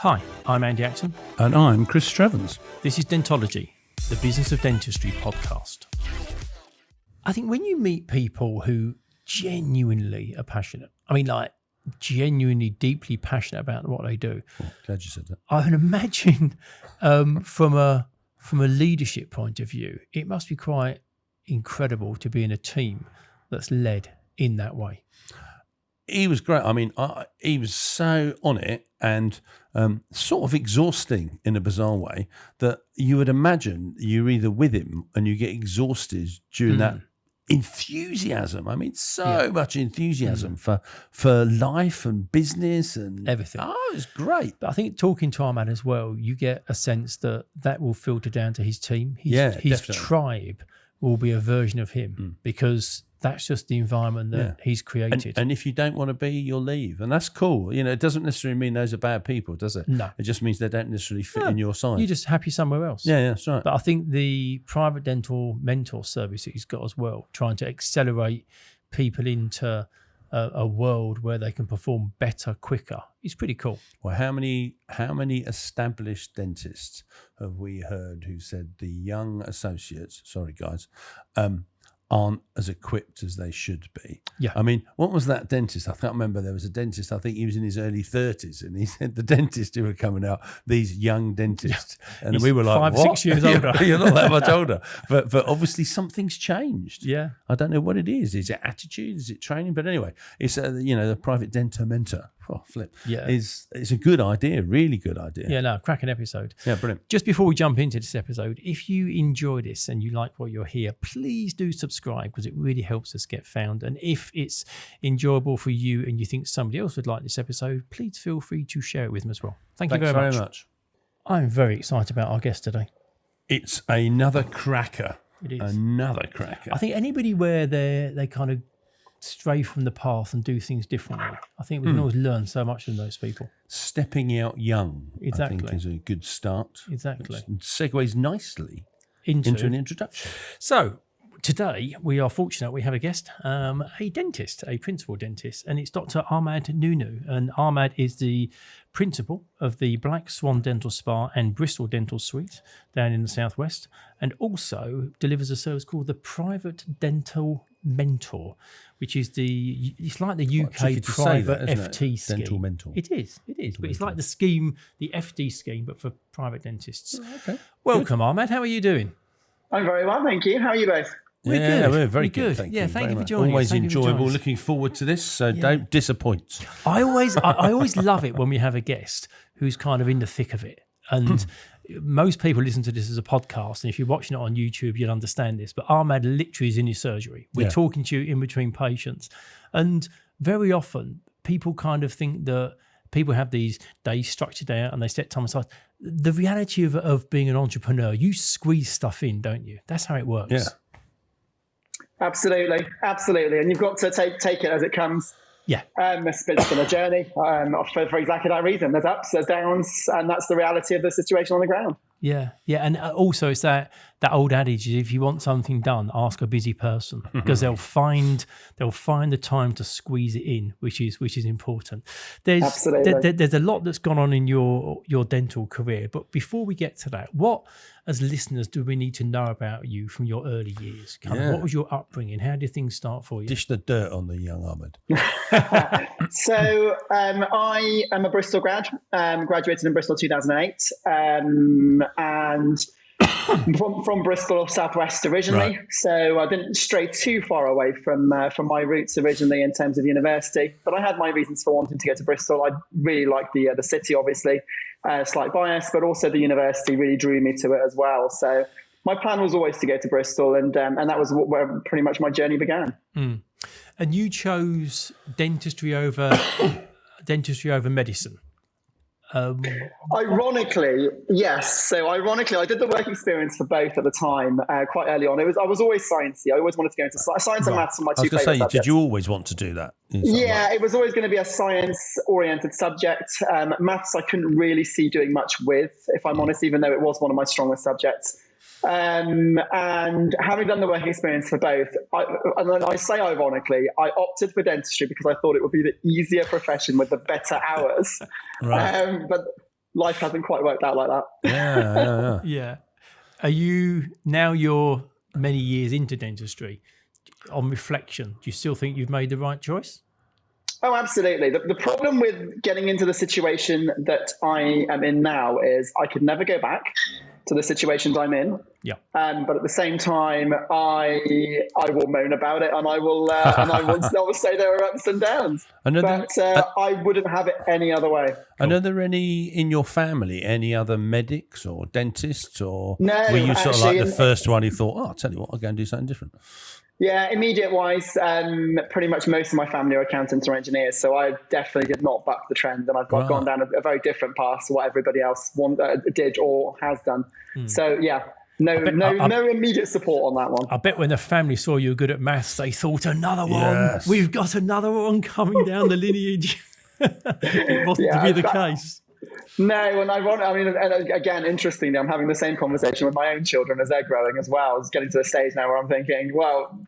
Hi, I'm Andy Acton. And I'm Chris Strevens. This is Dentology, the Business of Dentistry podcast. I think when you meet people who genuinely are passionate, genuinely, deeply passionate about what they do. Oh, glad you said that. I can imagine from a leadership point of view, it must be quite incredible to be in a team that's led in that way. He was great. He was so on it and sort of exhausting in a bizarre way that you would imagine you're either with him and you get exhausted during that enthusiasm. Much enthusiasm for life and business and everything. Oh, it's great. But I think talking to Ahmad as well, you get a sense that will filter down to his team. His definitely. Tribe will be a version of him because that's just the environment that he's created. And if you don't want to be, you'll leave. And that's cool. You know, it doesn't necessarily mean those are bad people, does it? No. It just means they don't necessarily fit in your side. You're just happy somewhere else. Yeah, that's right. But I think the private dental mentor service that he's got as well, trying to accelerate people into a world where they can perform better, quicker, is pretty cool. Well, how many established dentists have we heard who said the young associates, sorry guys, aren't as equipped as they should be? Yeah. What was that dentist? I can't remember. There was a dentist, I think he was in his early 30s, and he said the dentists who were coming out, these young dentists. Yeah. And we were like, 5 or 6 years older. You're not that much older. But obviously something's changed. Yeah. I don't know what it is. Is it attitude? Is it training? But anyway, it's, the private dental mentor. Oh, flip. Yeah. It's a good idea, really good idea. Yeah, no, cracking episode. Yeah, brilliant. Just before we jump into this episode, if you enjoy this and you like what you're here, please do subscribe because it really helps us get found. And if it's enjoyable for you and you think somebody else would like this episode, please feel free to share it with them as well. Thanks you very much. I'm very excited about our guest today. It's another cracker. It is. Another cracker. I think anybody where they kind of stray from the path and do things differently, I think we can always learn so much from those people. Stepping out young, exactly. I think, is a good start. Exactly. It segues nicely into an introduction. So today we are fortunate we have a guest, a dentist, a principal dentist, and it's Dr. Ahmad Nounu. And Ahmad is the principal of the Black Swan Dental Spa and Bristol Dental Suite down in the southwest, and also delivers a service called the Private Dental Mentor, which is it's like the UK private FT scheme. Dental mentor. It is. But it's like the scheme, the FD scheme, but for private dentists. Oh, okay. Welcome, Ahmad. How are you doing? I'm very well, thank you. How are you both? We're good. We're very good. Thank you. Thank you for joining us. Always enjoyable. Looking forward to this. So don't disappoint. I always love it when we have a guest who's kind of in the thick of it. And most people listen to this as a podcast, and if you're watching it on YouTube, you'll understand this. But Ahmad literally is in his surgery. We're talking to you in between patients, and very often people kind of think that people have these days structured out and they set time aside. The reality of being an entrepreneur, you squeeze stuff in, don't you? That's how it works. Yeah. Absolutely. And you've got to take it as it comes. Yeah. It's been a journey for exactly that reason. There's ups, there's downs, and that's the reality of the situation on the ground. Yeah. And also it's that old adage is if you want something done, ask a busy person because they'll find the time to squeeze it in, which is important. There's a lot that's gone on in your dental career, but before we get to that, what as listeners do we need to know about you from your early years? What was your upbringing? How did things start for you? Dish the dirt on the young Ahmad. So I am a Bristol grad, graduated in Bristol 2008, and from Bristol, southwest originally. Right. So I didn't stray too far away from my roots originally in terms of university. But I had my reasons for wanting to go to Bristol. I really liked the city, obviously, slight bias, but also the university really drew me to it as well. So my plan was always to go to Bristol, and that was where pretty much my journey began. Mm. And you chose dentistry over medicine. Ironically, yes. So ironically, I did the work experience for both at the time, quite early on. I was always sciencey. I always wanted to go into science and maths. My two favorite subjects. Did you always want to do that? Yeah, it was always going to be a science-oriented subject. Maths, I couldn't really see doing much with, if I'm honest, even though it was one of my strongest subjects. And having done the work experience for both, I say ironically, I opted for dentistry because I thought it would be the easier profession with the better hours. Right. life hasn't quite worked out like that. Yeah. Yeah. You're many years into dentistry, on reflection, do you still think you've made the right choice? Oh, absolutely. The problem with getting into the situation that I am in now is I could never go back to the situations I'm in. Yeah. But at the same time, I will moan about it, and I will say there are ups and downs. I wouldn't have it any other way. And are there any in your family, any other medics or dentists, or no, were you sort of actually, like the first one who thought, I'll tell you what, I'll go and do something different? Yeah, immediate wise, pretty much most of my family are accountants or engineers, so I definitely did not buck the trend, and I've gone down a very different path to what everybody else did or has done. So yeah, no immediate support on that one. I bet when the family saw you were good at maths, they thought, another one. Yes. We've got another one coming down the lineage. It wasn't to be the case. No, and again, interestingly, I'm having the same conversation with my own children as they're growing as well. It's getting to the stage now where I'm thinking, well,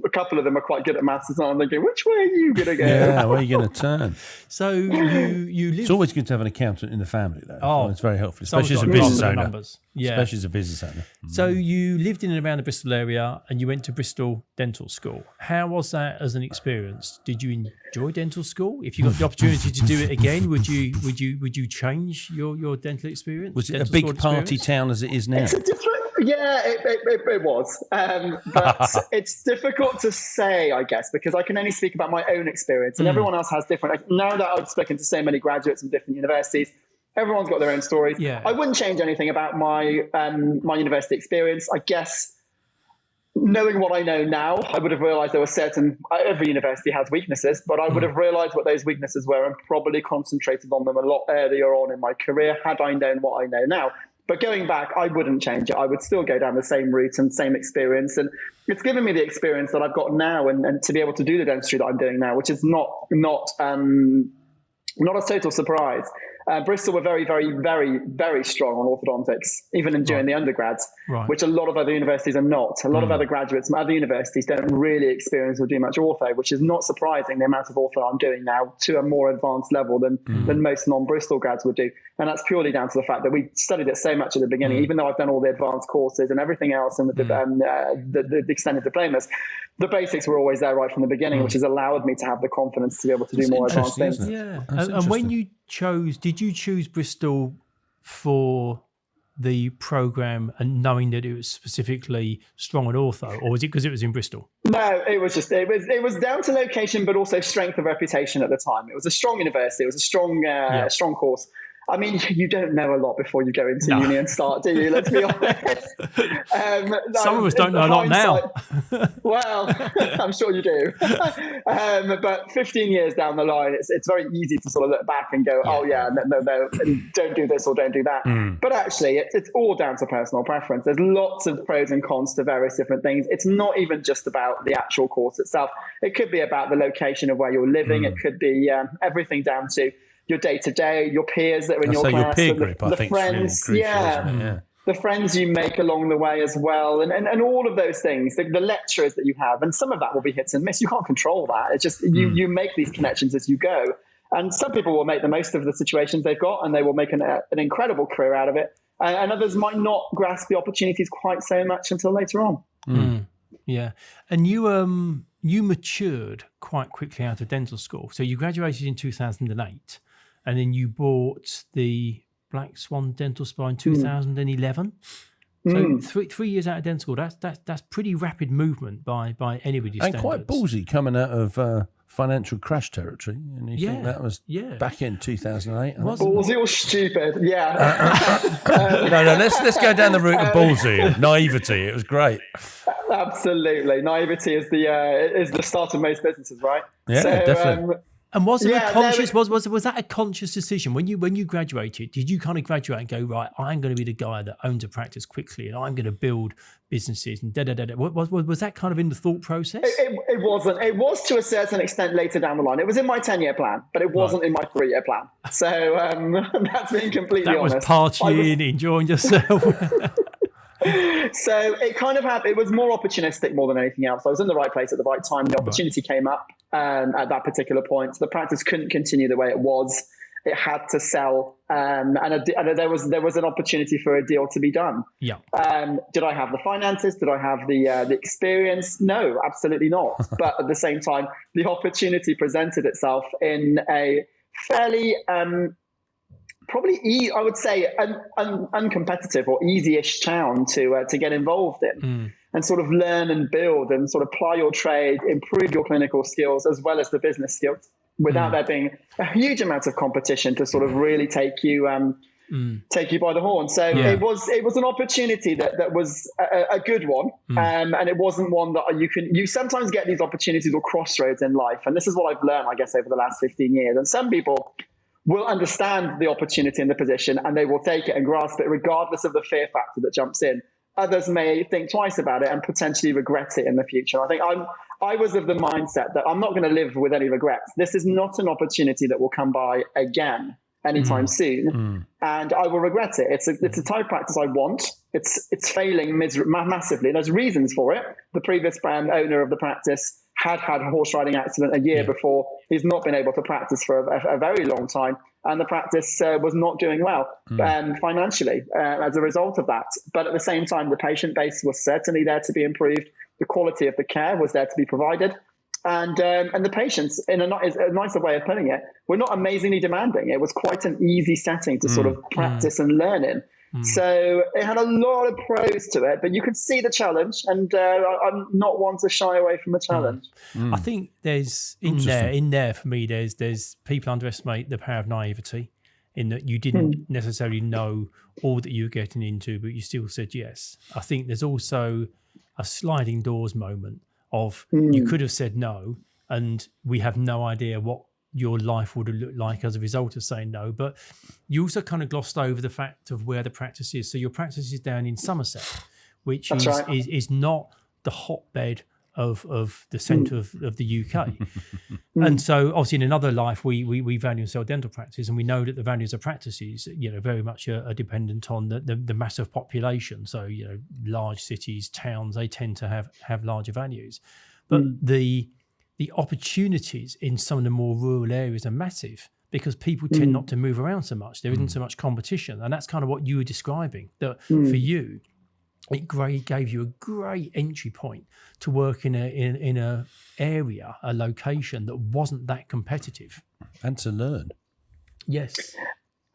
a couple of them are quite good at maths, and I'm thinking, which way are you going to go? Yeah, where are you going to turn? So you live... It's always good to have an accountant in the family, though. Oh, it's very helpful, especially as a business owner. Yeah. Especially as a business owner. So you lived in and around the Bristol area, and you went to Bristol Dental School. How was that as an experience? Did you enjoy dental school? If you got the opportunity to do it again, would you change your dental experience? Was it a big party town as it is now? It was. But it's difficult to say, I guess, because I can only speak about my own experience, and everyone else has different. Now that I've spoken to so many graduates from different universities, everyone's got their own stories. Yeah. I wouldn't change anything about my my university experience. I guess, knowing what I know now, I would have realized there were every university has weaknesses, but I would have realized what those weaknesses were and probably concentrated on them a lot earlier on in my career had I known what I know now. But going back, I wouldn't change it. I would still go down the same route and same experience. And it's given me the experience that I've got now and to be able to do the dentistry that I'm doing now, which is not a total surprise. Bristol were very, very, very, very strong on orthodontics, even during the undergrads, which a lot of other universities are not. A lot of other graduates from other universities don't really experience or do much ortho, which is not surprising, the amount of ortho I'm doing now to a more advanced level than most non-Bristol grads would do. And that's purely down to the fact that we studied it so much at the beginning, even though I've done all the advanced courses and everything else and the extended diplomas. The basics were always there right from the beginning, which has allowed me to have the confidence to be able to do more advanced things. Yeah. And when you did you choose Bristol for the program and knowing that it was specifically strong on ortho, or was it because it was in Bristol? No, it was down to location, but also strength of reputation at the time. It was a strong university. It was a strong course. I mean, you don't know a lot before you go into uni and start, do you? Let's be honest. Some of us don't know a lot now. Well, I'm sure you do. But 15 years down the line, it's very easy to sort of look back and go, no, don't do this or don't do that. But actually, it's all down to personal preference. There's lots of pros and cons to various different things. It's not even just about the actual course itself. It could be about the location of where you're living. It could be everything down to your day-to-day, your peers that are in your class, your peer group, I think, friends, really crucial, the friends you make along the way as well, and all of those things, the lecturers that you have, and some of that will be hits and miss. You can't control that. It's just you make these connections as you go, and some people will make the most of the situations they've got, and they will make an incredible career out of it, and others might not grasp the opportunities quite so much until later on. Yeah, and you matured quite quickly out of dental school, so you graduated in 2008. And then you bought the Black Swan Dental Spa in 2011. So 3 years out of dental school, that's pretty rapid movement by anybody's standards. And quite ballsy coming out of financial crash territory. And you think that was back in 2008. Ballsy or stupid? No, let's go down the route of ballsy, naivety. It was great. Absolutely, naivety is the start of most businesses, right? Yeah, definitely. And was it a conscious? Was that a conscious decision when you graduated? Did you kind of graduate and go, right, I'm going to be the guy that owns a practice quickly, and I'm going to build businesses and Was that kind of in the thought process? It wasn't. It was to a certain extent later down the line. It was in my 10-year plan, but it wasn't in my 3-year plan. So that's being completely honest. That was partying, enjoying yourself. So it kind of happened. It was more opportunistic more than anything else. I was in the right place at the right time. The opportunity came up at that particular point. The practice couldn't continue the way it was. it had to sell, and there was an opportunity for a deal to be done. Yeah. Did I have the finances? Did I have the experience? No, absolutely not. But at the same time, the opportunity presented itself in a fairly probably I would say uncompetitive or easy-ish town to get involved in and sort of learn and build and sort of apply your trade, improve your clinical skills as well as the business skills without there being a huge amount of competition to sort of really take you by the horn. So it was an opportunity that was a good one, and it wasn't one that you sometimes get these opportunities or crossroads in life, and this is what I've learned, I guess, over the last 15 years. And some people will understand the opportunity and the position, and they will take it and grasp it regardless of the fear factor that jumps in. Others may think twice about it and potentially regret it in the future. I think I was of the mindset that I'm not going to live with any regrets. This is not an opportunity that will come by again anytime soon, and I will regret it. It's a type of practice I want. It's failing massively. There's reasons for it. The previous brand owner of the practice had a horse riding accident a year before. He's not been able to practice for a very long time, and the practice was not doing well financially as a result of that. But at the same time, the patient base was certainly there to be improved. The quality of the care was there to be provided. And the patients, in a nicer way of putting it, were not amazingly demanding. It was quite an easy setting to sort of practice and learn in. So it had a lot of pros to it, but you could see the challenge, and I'm not one to shy away from a challenge. I think there's in there for me. There's people underestimate the power of naivety, in that you didn't necessarily know all that you were getting into, but you still said yes. I think there's also a sliding doors moment of you could have said no, and we have no idea what your life would have looked like as a result of saying no. But you also kind of glossed over the fact of where the practice is. So your practice is down in Somerset, which is not the hotbed of the centre of the UK. And so obviously in another life, we value and sell dental practice, and we know that the values of practices, very much are dependent on the massive population. So, large cities, towns, they tend to have larger values. But the opportunities in some of the more rural areas are massive because people tend not to move around so much. There isn't so much competition. And that's kind of what you were describing, that for you, it gave you a great entry point to work in a area, a location that wasn't that competitive. And to learn. Yes.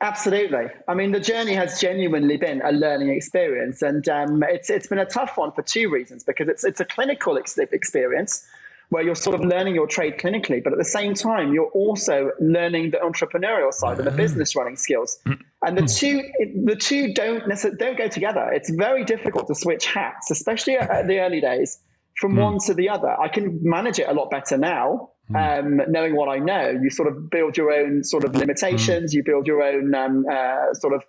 Absolutely. I mean, the journey has genuinely been a learning experience, and it's been a tough one for two reasons. Because it's a clinical experience where you're sort of learning your trade clinically, but at the same time, you're also learning the entrepreneurial side and the business running skills. And the two don't go together. It's very difficult to switch hats, especially at the early days, from one to the other. I can manage it a lot better now, knowing what I know. You sort of build your own sort of limitations. You build your own sort of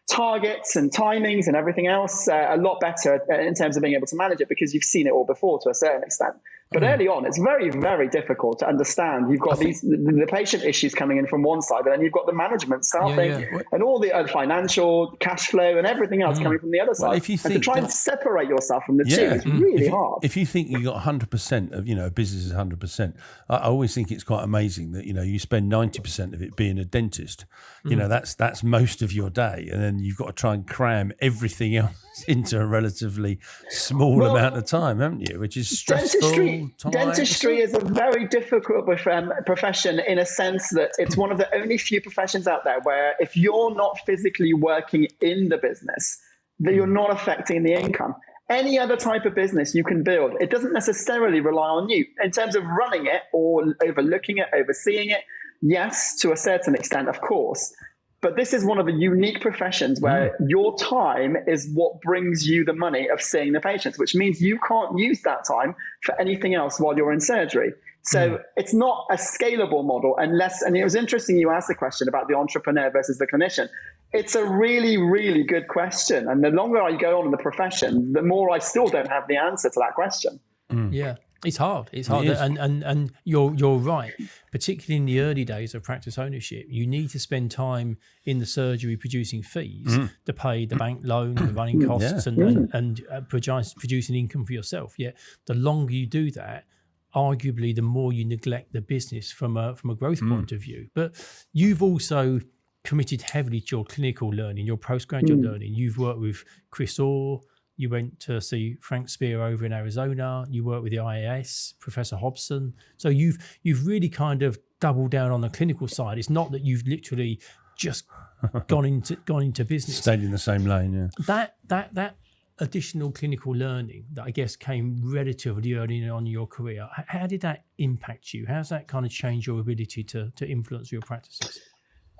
targets and timings and everything else a lot better in terms of being able to manage it, because you've seen it all before to a certain extent. But early on, it's very, very difficult to understand. You've got the patient issues coming in from one side, and then you've got the management staffing and all the financial cash flow and everything else coming from the other side. If you think and to try and separate yourself from the two is really hard. If you think you got 100% of, a business is 100%, I always think it's quite amazing that, you spend 90% of it being a dentist. That's most of your day. And then you've got to try and cram everything else into a relatively small amount of time, haven't you? Which is stressful. Dentistry is a very difficult profession in a sense that it's one of the only few professions out there where if you're not physically working in the business, that you're not affecting the income. Any other type of business you can build, it doesn't necessarily rely on you in terms of running it or overlooking it, overseeing it. Yes, to a certain extent, of course. But this is one of the unique professions where your time is what brings you the money of seeing the patients, which means you can't use that time for anything else while you're in surgery. So it's not a scalable model unless, and it was interesting you asked the question about the entrepreneur versus the clinician. It's a really, really good question. And the longer I go on in the profession, the more I still don't have the answer to that question. Yeah. It's hard. And you're right. Particularly in the early days of practice ownership, you need to spend time in the surgery producing fees to pay the bank loan, the running costs, and producing income for yourself. Yet the longer you do that, arguably the more you neglect the business from a growth point of view. But you've also committed heavily to your clinical learning, your postgraduate learning. You've worked with Chris Orr. You went to see Frank Spear over in Arizona. You worked with the IAS, Professor Hobson. So you've really kind of doubled down on the clinical side. It's not that you've literally just gone into business. Stayed in the same lane, yeah. That additional clinical learning that I guess came relatively early on in your career, how did that impact you? How's that kind of change your ability to influence your practices?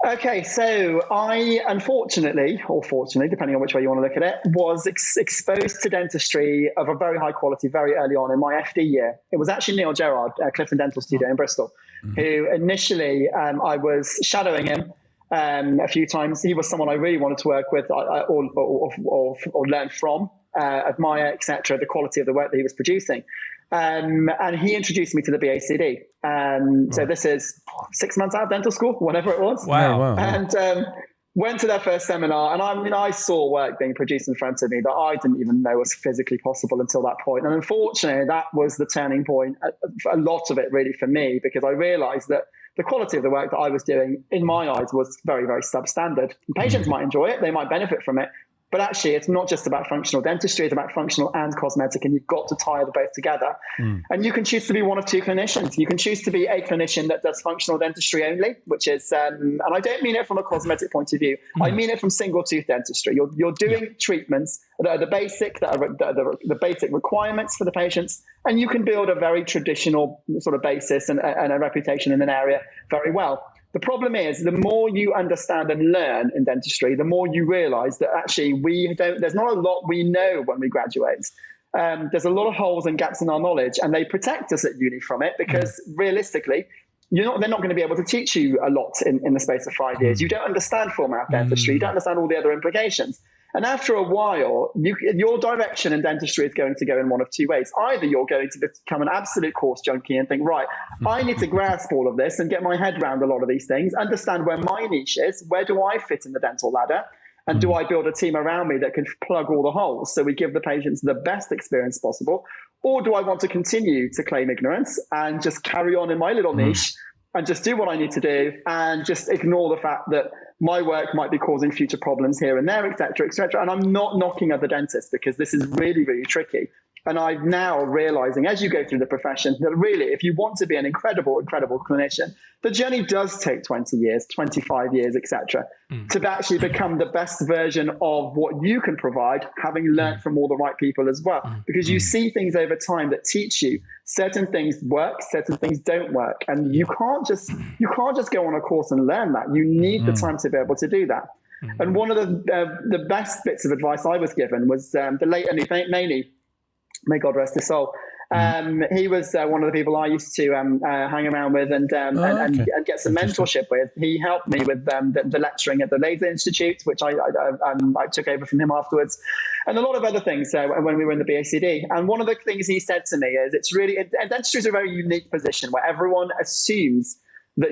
Okay, so I, unfortunately, or fortunately, depending on which way you want to look at it, was exposed to dentistry of a very high quality very early on in my FD year. It was actually Neil Gerard, Clifton Dental Studio in Bristol, who initially I was shadowing him a few times. He was someone I really wanted to work with or learn from, admire, etc., the quality of the work that he was producing. And he introduced me to the BACD. So this is 6 months out of dental school, whatever it was. Wow. And went to their first seminar, and I saw work being produced in front of me that I didn't even know was physically possible until that point. And unfortunately, that was the turning point, a lot of it really for me, because I realized that the quality of the work that I was doing, in my eyes, was very, very substandard. And patients might enjoy it, they might benefit from it, but actually it's not just about functional dentistry, it's about functional and cosmetic, and you've got to tie the both together. And you can choose to be one of two clinicians. You can choose to be a clinician that does functional dentistry only, which is, and I don't mean it from a cosmetic point of view, I mean it from single tooth dentistry. You're doing treatments that are the basic requirements for the patients, and you can build a very traditional sort of basis and a reputation in an area very well. The problem is, the more you understand and learn in dentistry, the more you realize that actually there's not a lot we know when we graduate. There's a lot of holes and gaps in our knowledge, and they protect us at uni from it because realistically, they're not going to be able to teach you a lot in the space of 5 years. You don't understand full mouth dentistry. You don't understand all the other implications. And after a while, your direction in dentistry is going to go in one of two ways. Either you're going to become an absolute course junkie and think, right, I need to grasp all of this and get my head around a lot of these things, understand where my niche is, where do I fit in the dental ladder, and do I build a team around me that can plug all the holes so we give the patients the best experience possible? Or do I want to continue to claim ignorance and just carry on in my little niche and just do what I need to do and just ignore the fact that my work might be causing future problems here and there, et cetera, et cetera. And I'm not knocking other dentists because this is really, really tricky. And I'm now realizing as you go through the profession that really, if you want to be an incredible, incredible clinician, the journey does take 20 years, 25 years, et cetera, to actually become the best version of what you can provide, having learned from all the right people as well. Because you see things over time that teach you certain things work, certain things don't work. And you can't just go on a course and learn that. You need the time to be able to do that. And one of the best bits of advice I was given was the late Nounu, may God rest his soul. He was one of the people I used to hang around with and get some mentorship with. He helped me with the lecturing at the Laser Institute, which I took over from him afterwards, and a lot of other things when we were in the BACD. And one of the things he said to me is, dentistry is a very unique position where everyone assumes that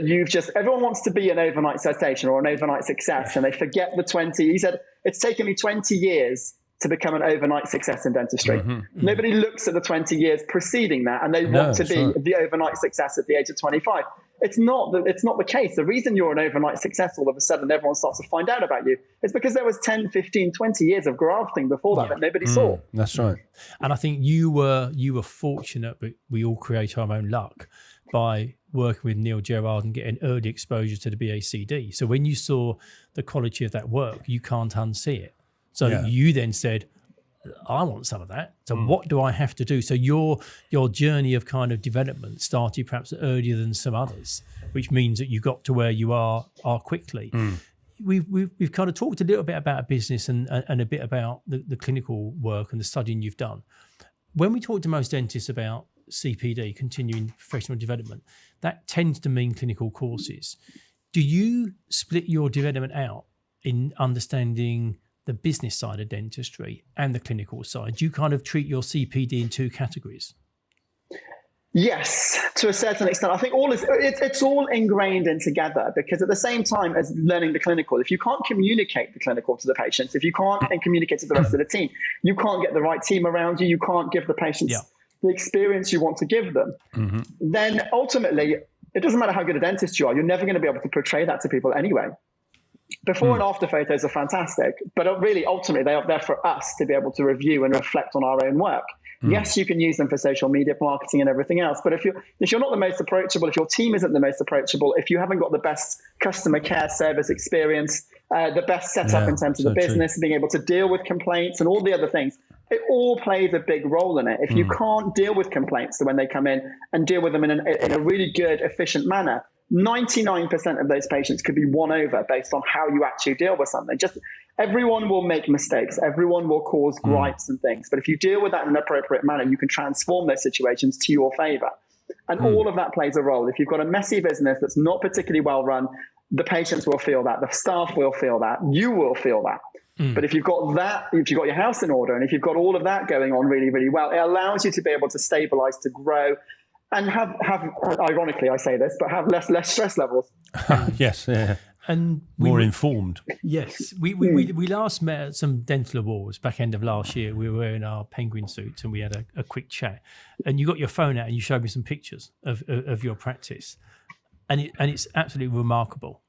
everyone wants to be an overnight citation or an overnight success, and they forget the 20. He said, it's taken me 20 years to become an overnight success in dentistry. Nobody looks at the 20 years preceding that and they want to be the overnight success at the age of 25. It's not the case. The reason you're an overnight success all of a sudden everyone starts to find out about you is because there was 10, 15, 20 years of grafting before that nobody saw. That's right. And I think you were fortunate, but we all create our own luck by working with Neil Gerard and getting early exposure to the BACD. So when you saw the quality of that work, you can't unsee it. So you then said, I want some of that. So what do I have to do? So your journey of kind of development started perhaps earlier than some others, which means that you got to where you are quickly. We've kind of talked a little bit about business and a bit about the clinical work and the studying you've done. When we talk to most dentists about CPD, continuing professional development, that tends to mean clinical courses. Do you split your development out in understanding the business side of dentistry and the clinical side? Do you kind of treat your CPD in two categories? Yes, to a certain extent. I think it's all ingrained in together, because at the same time as learning the clinical, if you can't communicate the clinical to the patients, if you can't communicate to the rest of the team, you can't get the right team around you, you can't give the patients the experience you want to give them, then ultimately, it doesn't matter how good a dentist you are, you're never going to be able to portray that to people anyway. Before and after photos are fantastic, but really, ultimately, they are there for us to be able to review and reflect on our own work. Yes, you can use them for social media marketing and everything else, but if you're not the most approachable, if your team isn't the most approachable, if you haven't got the best customer care service experience, the best setup in terms of the business, being able to deal with complaints and all the other things, it all plays a big role in it. If you can't deal with complaints when they come in and deal with them in a really good, efficient manner, 99% of those patients could be won over based on how you actually deal with something. Just everyone will make mistakes. Everyone will cause gripes and things. But if you deal with that in an appropriate manner, you can transform those situations to your favor. And all of that plays a role. If you've got a messy business that's not particularly well run, the patients will feel that. The staff will feel that. You will feel that. But if you've got that, if you've got your house in order, and if you've got all of that going on really, really well, it allows you to be able to stabilize, to grow, and have ironically, I say this, but have less stress levels. Yes, yeah. And more informed. Yes. We last met at some dental awards back end of last year. We were wearing our penguin suits and we had a quick chat. And you got your phone out and you showed me some pictures of your practice. And it's absolutely remarkable.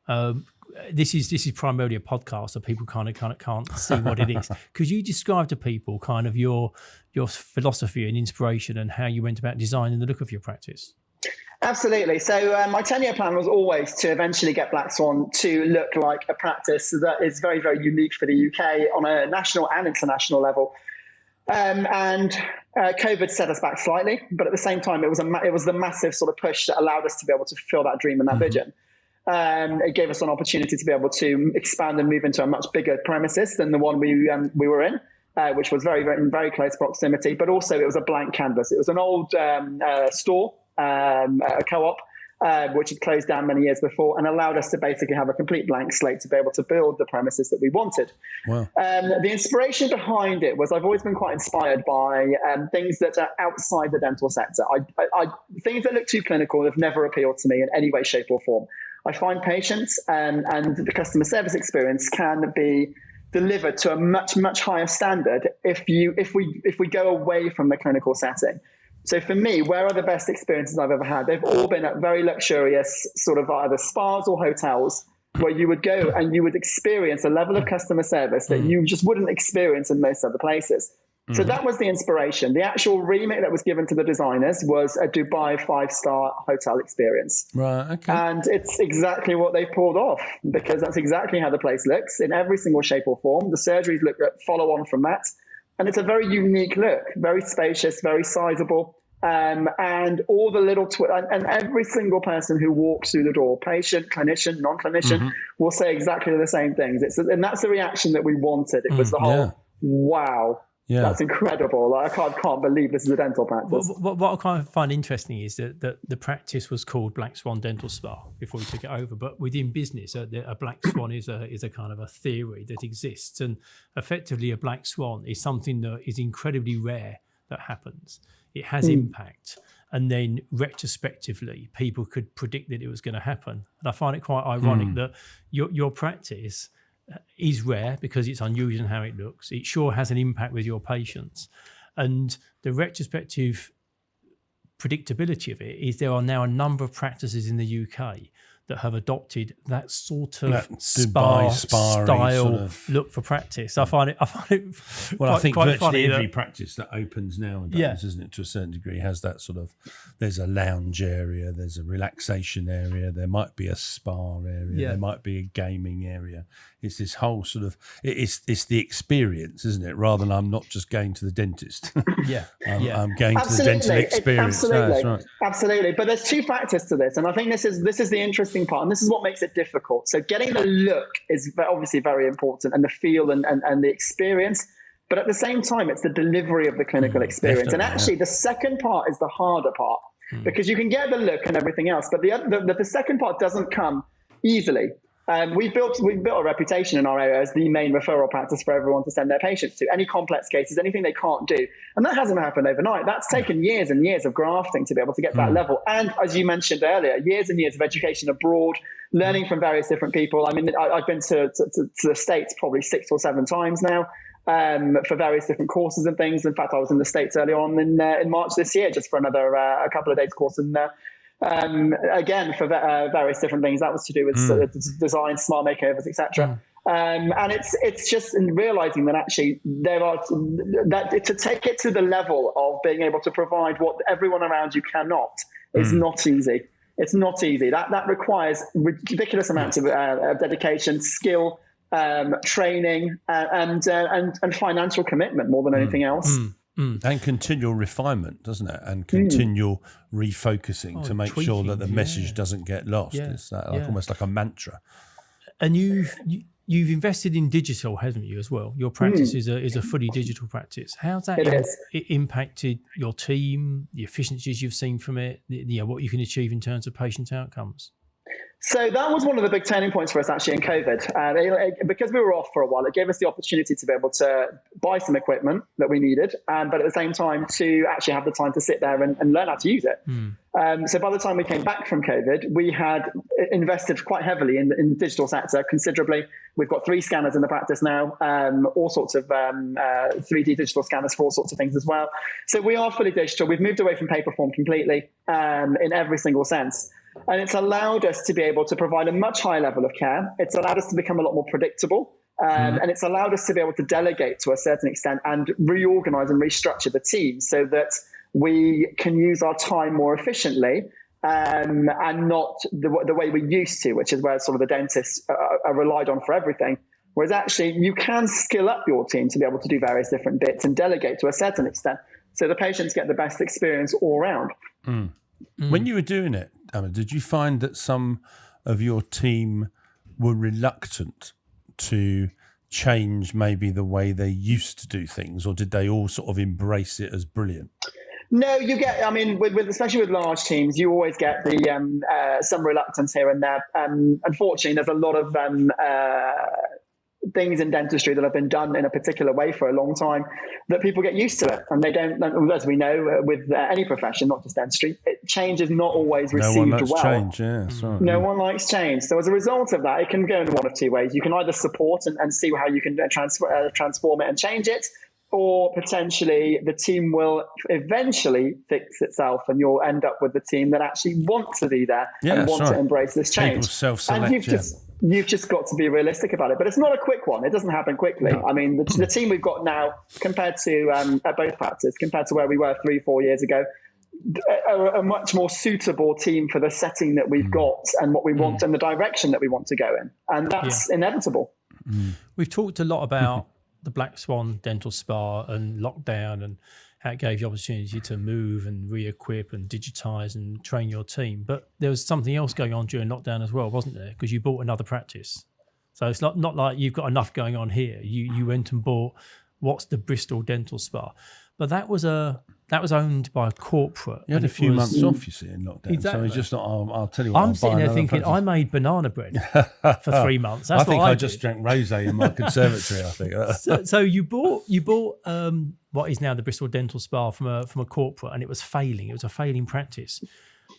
This is primarily a podcast, so people kind of can't see what it is. Could you describe to people kind of your philosophy and inspiration and how you went about designing the look of your practice? Absolutely. So my 10-year plan was always to eventually get Black Swan to look like a practice that is very, very unique for the UK on a national and international level. And COVID set us back slightly, but at the same time, it was the massive sort of push that allowed us to be able to fulfill that dream and that vision. It gave us an opportunity to be able to expand and move into a much bigger premises than the one we were in, which was very, very, in very close proximity. But also, it was a blank canvas. It was an old store, a co-op, which had closed down many years before, and allowed us to basically have a complete blank slate to be able to build the premises that we wanted. Wow. The inspiration behind it was I've always been quite inspired by things that are outside the dental sector. Things that look too clinical have never appealed to me in any way, shape, or form. I find patients and the customer service experience can be delivered to a much, much higher standard if we go away from the clinical setting. So for me, where are the best experiences I've ever had? They've all been at very luxurious sort of either spas or hotels where you would go and you would experience a level of customer service that you just wouldn't experience in most other places. So that was the inspiration. The actual remit that was given to the designers was a Dubai 5-star hotel experience. Right, okay. And it's exactly what they pulled off, because that's exactly how the place looks in every single shape or form. The surgeries follow on from that. And it's a very unique look, very spacious, very sizable. And all the little and every single person who walks through the door, patient, clinician, non-clinician, will say exactly the same things. And that's the reaction that we wanted. It was the whole, wow. Yeah. That's incredible. Like, I can't believe this is a dental practice. What I kind of find interesting is that the practice was called Black Swan Dental Spa before we took it over. But within business, a black swan is a kind of a theory that exists. And effectively, a black swan is something that is incredibly rare that happens. It has impact. And then retrospectively, people could predict that it was going to happen. And I find it quite ironic that your practice is rare because it's unusual in how it looks. It sure has an impact with your patients. And the retrospective predictability of it is there are now a number of practices in the UK that have adopted that sort of spa style sort of look for practice. I find it well, I think quite virtually every practice that opens nowadays, isn't it, to a certain degree, has that sort of, there's a lounge area, there's a relaxation area, there might be a spa area, there might be a gaming area. It's this whole sort of, it's the experience, isn't it? Rather than I'm not just going to the dentist. I'm going to the dental experience. Absolutely. But there's two factors to this. And I think this is the interesting part. And this is what makes it difficult. So getting the look is obviously very important, and the feel and the experience. But at the same time, it's the delivery of the clinical experience. And actually, the second part is the harder part, because you can get the look and everything else. But the second part doesn't come easily. We've built a reputation in our area as the main referral practice for everyone to send their patients to. Any complex cases, anything they can't do. And that hasn't happened overnight. That's taken years and years of grafting to be able to get that level. And as you mentioned earlier, years and years of education abroad, learning from various different people. I mean, I've been to the States probably 6 or 7 times now for various different courses and things. In fact, I was in the States early on in March this year just for another a couple of days course in again, for various different things. That was to do with design, smart makeovers, etc. And it's just in realizing that actually to take it to the level of being able to provide what everyone around you cannot is not easy. It's not easy. That requires ridiculous amounts of dedication, skill, training, and financial commitment more than anything else. And continual refinement, doesn't it? And continual refocusing to make sure that the message doesn't get lost. It's almost like a mantra. And you've invested in digital, haven't you, as well? Your practice is a fully digital practice. How's that impacted your team, the efficiencies you've seen from it, what you can achieve in terms of patient outcomes? So that was one of the big turning points for us actually in COVID. Because we were off for a while, it gave us the opportunity to be able to buy some equipment that we needed, but at the same time to actually have the time to sit there and learn how to use it. So by the time we came back from COVID, we had invested quite heavily in the digital sector, considerably. We've got 3 scanners in the practice now, all sorts of 3D digital scanners for all sorts of things as well. So we are fully digital. We've moved away from paper form completely in every single sense. And it's allowed us to be able to provide a much higher level of care. It's allowed us to become a lot more predictable. And it's allowed us to be able to delegate to a certain extent and reorganize and restructure the team so that we can use our time more efficiently and not the way we used to, which is where sort of the dentists are relied on for everything. Whereas actually you can skill up your team to be able to do various different bits and delegate to a certain extent so the patients get the best experience all around. When you were doing it, did you find that some of your team were reluctant to change maybe the way they used to do things, or did they all sort of embrace it as brilliant? No, you get, especially with large teams, you always get the some reluctance here and there. Unfortunately, there's a lot of things in dentistry that have been done in a particular way for a long time that people get used to it, and they don't, as we know with any profession, not just dentistry, change is not always received well. No one likes change, that's right. No one likes change. So as a result of that, it can go in one of 2 ways. You can either support and see how you can transform it and change it, or potentially the team will eventually fix itself and you'll end up with the team that actually want to be there and want to embrace this change. People self-select, and you've just got to be realistic about it. But it's not a quick one. It doesn't happen quickly. No. I mean, the team we've got now compared to at both practices, compared to where we were 3-4 years ago, a much more suitable team for the setting that we've got and what we want and the direction that we want to go in. And that's inevitable. We've talked a lot about the Black Swan dental spa and lockdown and how it gave you opportunity to move and re-equip and digitize and train your team. But there was something else going on during lockdown as well, wasn't there? Because you bought another practice. So it's not like you've got enough going on here. You went and bought what's the Bristol Dental Spa. But that was owned by a corporate. You had a few months off, you see, in lockdown. Exactly. So it's just not, I'll tell you what, I'm sitting there thinking, practice. I made banana bread for 3 months. That's I think I just drank rosé in my conservatory, I think. So you bought what is now the Bristol Dental Spa from a corporate, and it was failing. It was a failing practice.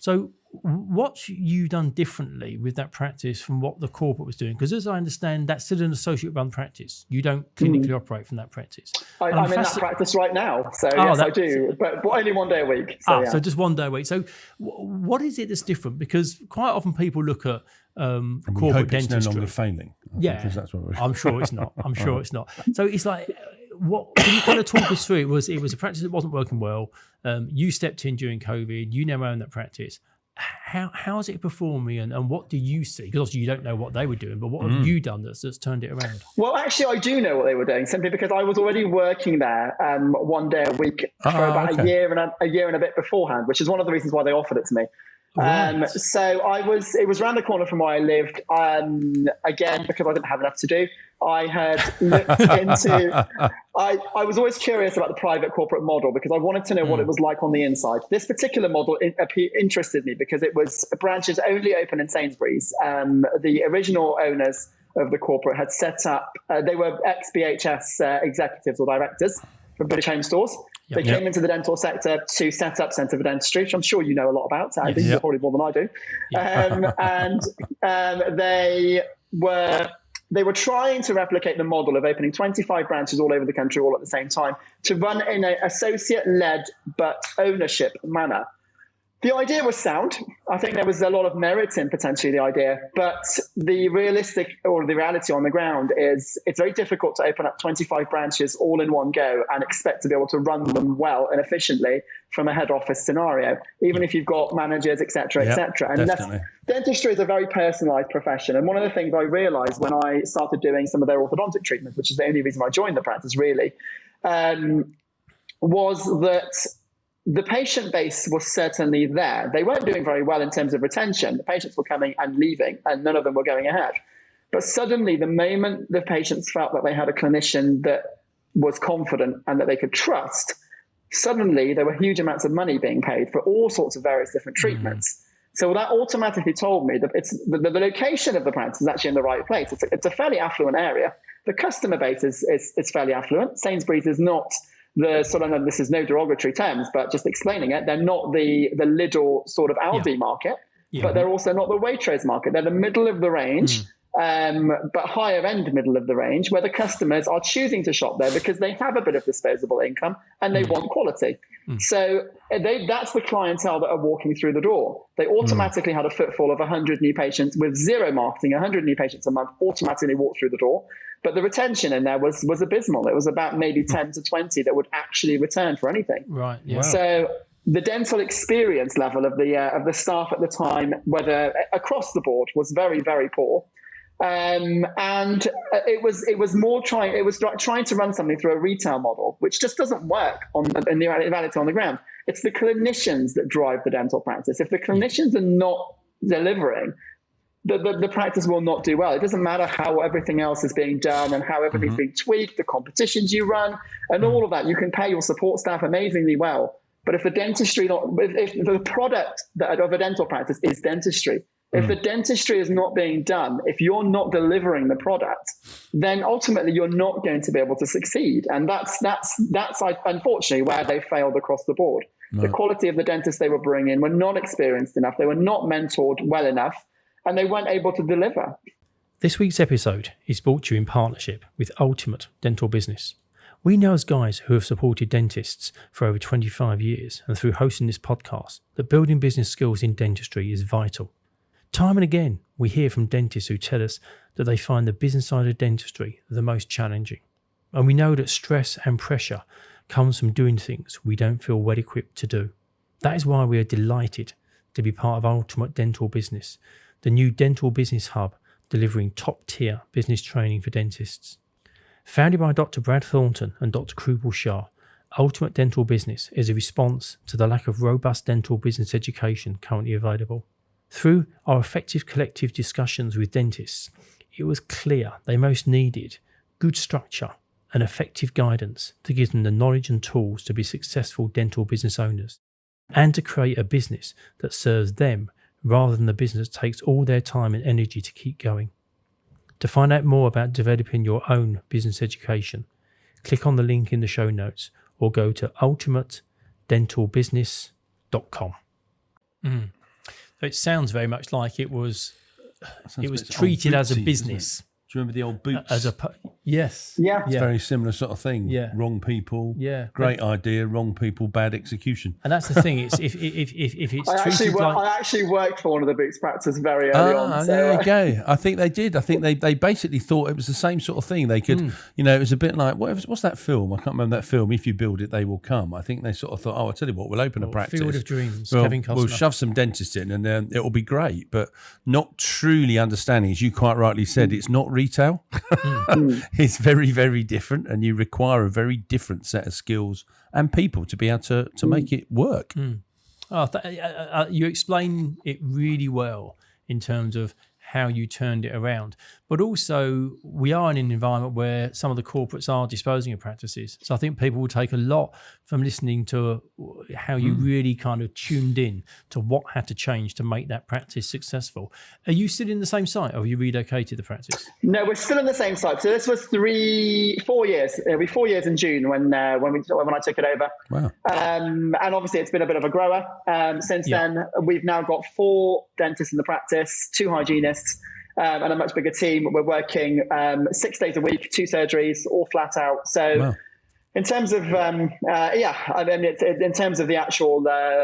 So what you done differently with that practice from what the corporate was doing? Because as I understand, that's still an associate-run practice. You don't clinically operate from that practice. I'm in that practice right now, so yes, I do, but only 1 day a week. So just 1 day a week. So what is it that's different? Because quite often people look at corporate dentistry. It's no longer failing. That's what I'm sure it's not. I'm sure it's not. So it's like, what can you kind of talk us through? It was a practice that wasn't working well. You stepped in during COVID. You now own that practice. How is it performing, and what do you see? Because obviously you don't know what they were doing, but what have you done that's turned it around? Well, actually, I do know what they were doing, simply because I was already working there 1 day a week for about a year and a bit beforehand, which is one of the reasons why they offered it to me. Right. So it was around the corner from where I lived. Again, because I didn't have enough to do, I had looked into, I was always curious about the private corporate model because I wanted to know what it was like on the inside. This particular model interested me because it was branches only open in Sainsbury's. The original owners of the corporate had set up, they were ex-BHS executives or directors from British Home Stores. They came into the dental sector to set up Centre for Dentistry, which I'm sure you know a lot about. I think probably more than I do. And they were trying to replicate the model of opening 25 branches all over the country all at the same time to run in an associate-led but ownership manner. The idea was sound. I think there was a lot of merit in potentially the idea, but the reality on the ground is it's very difficult to open up 25 branches all in one go and expect to be able to run them well and efficiently from a head office scenario, even if you've got managers, et cetera, et cetera. And dentistry is a very personalized profession. And one of the things I realized when I started doing some of their orthodontic treatments, which is the only reason I joined the practice really, was that the patient base was certainly there. They weren't doing very well in terms of retention. The patients were coming and leaving, and none of them were going ahead. But suddenly, the moment the patients felt that they had a clinician that was confident and that they could trust, suddenly there were huge amounts of money being paid for all sorts of various different treatments. So that automatically told me that the location of the practice is actually in the right place. It's a fairly affluent area. The customer base is fairly affluent. Sainsbury's is not the sort of, this is no derogatory terms, but just explaining it, they're not the Lidl sort of Aldi market, but they're also not the Waitrose market. They're the middle of the range, but higher end middle of the range, where the customers are choosing to shop there because they have a bit of disposable income and they want quality. So that's the clientele that are walking through the door. They automatically had a footfall of 100 new patients with zero marketing, 100 new patients a month automatically walked through the door. But the retention in there was abysmal. It was about maybe 10 to 20 that would actually return for anything. Right. Yeah. So the dental experience level of the staff at the time, whether across the board, was very, very poor. And it was trying to run something through a retail model, which just doesn't work in the reality on the ground. It's the clinicians that drive the dental practice. If the clinicians are not delivering, the practice will not do well. It doesn't matter how everything else is being done and how everything's being tweaked, the competitions you run, and all of that. You can pay your support staff amazingly well. But if the dentistry, if the product of a dental practice is dentistry, if the dentistry is not being done, if you're not delivering the product, then ultimately you're not going to be able to succeed. And that's unfortunately where they failed across the board. No. The quality of the dentists they were bringing in were not experienced enough. They were not mentored well enough, and they weren't able to deliver. This week's episode is brought to you in partnership with Ultimate Dental Business. We know as guys who have supported dentists for over 25 years and through hosting this podcast that building business skills in dentistry is vital. Time and again, we hear from dentists who tell us that they find the business side of dentistry the most challenging. And we know that stress and pressure comes from doing things we don't feel well equipped to do. That is why we are delighted to be part of Ultimate Dental Business, the new dental business hub delivering top-tier business training for dentists. Founded by Dr. Brad Thornton and Dr. Krubel Shah, Ultimate Dental Business is a response to the lack of robust dental business education currently available. Through our effective collective discussions with dentists, it was clear they most needed good structure and effective guidance to give them the knowledge and tools to be successful dental business owners and to create a business that serves them rather than the business that takes all their time and energy to keep going. To find out more about developing your own business education, click on the link in the show notes or go to ultimatedentalbusiness.com. So it sounds very much like it was treated as a business. Do you remember the old Boots? Yes. Yeah. It's a very similar sort of thing. Yeah. Wrong people. Yeah. Great idea. Wrong people. Bad execution. And that's the thing. It's if it's I actually worked for one of the Boots practices very early on. So. There you go. I think they did. I think they basically thought it was the same sort of thing. They could, it was a bit like what's that film? I can't remember that film. If you build it, they will come. I think they sort of thought, I'll tell you what, we'll open a practice. Field of Dreams. Well, Kevin Costner. We'll shove some dentists in, and it will be great. But not truly understanding, as you quite rightly said, it's not retail. It's very, very different, and you require a very different set of skills and people to be able to make it work. You explain it really well in terms of how you turned it around. But also, we are in an environment where some of the corporates are disposing of practices. So I think people will take a lot from listening to how you really kind of tuned in to what had to change to make that practice successful. Are you still in the same site, or have you relocated the practice? No, we're still in the same site. So this was 4 years. It'll be 4 years in June when I took it over. Wow. And obviously it's been a bit of a grower. Since then, we've now got 4 dentists in the practice, 2 hygienists, and a much bigger team. We're working 6 days a week, 2 surgeries, all flat out. So In terms of, I mean, in terms of the actual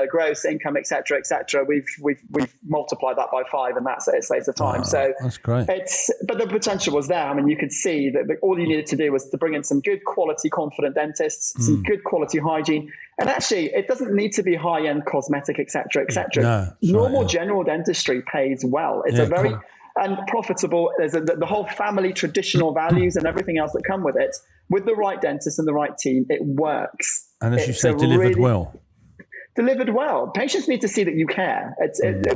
gross income, et cetera, we've multiplied that by 5, and that's it. Saves the time. So that's great. But the potential was there. I mean, you could see that all you needed to do was to bring in some good quality, confident dentists, some good quality hygiene, and actually, it doesn't need to be high-end cosmetic, et cetera, et cetera. No, Normal general dentistry pays well. It's a very and profitable. There's the whole family traditional values and everything else that come with it. With the right dentist and the right team, it works. And as you say, delivered well. Delivered well. Patients need to see that you care,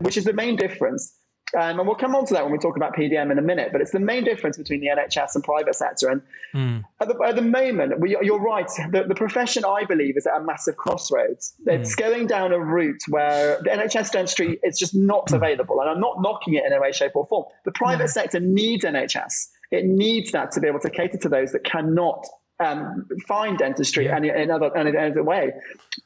which is the main difference. And we'll come on to that when we talk about PDM in a minute, but it's the main difference between the NHS and private sector. And at the moment, you're right, the profession, I believe, is at a massive crossroads. It's going down a route where the NHS dentistry is just not available. And I'm not knocking it in a way, shape or form. The private sector needs NHS. It needs that to be able to cater to those that cannot find dentistry in another way.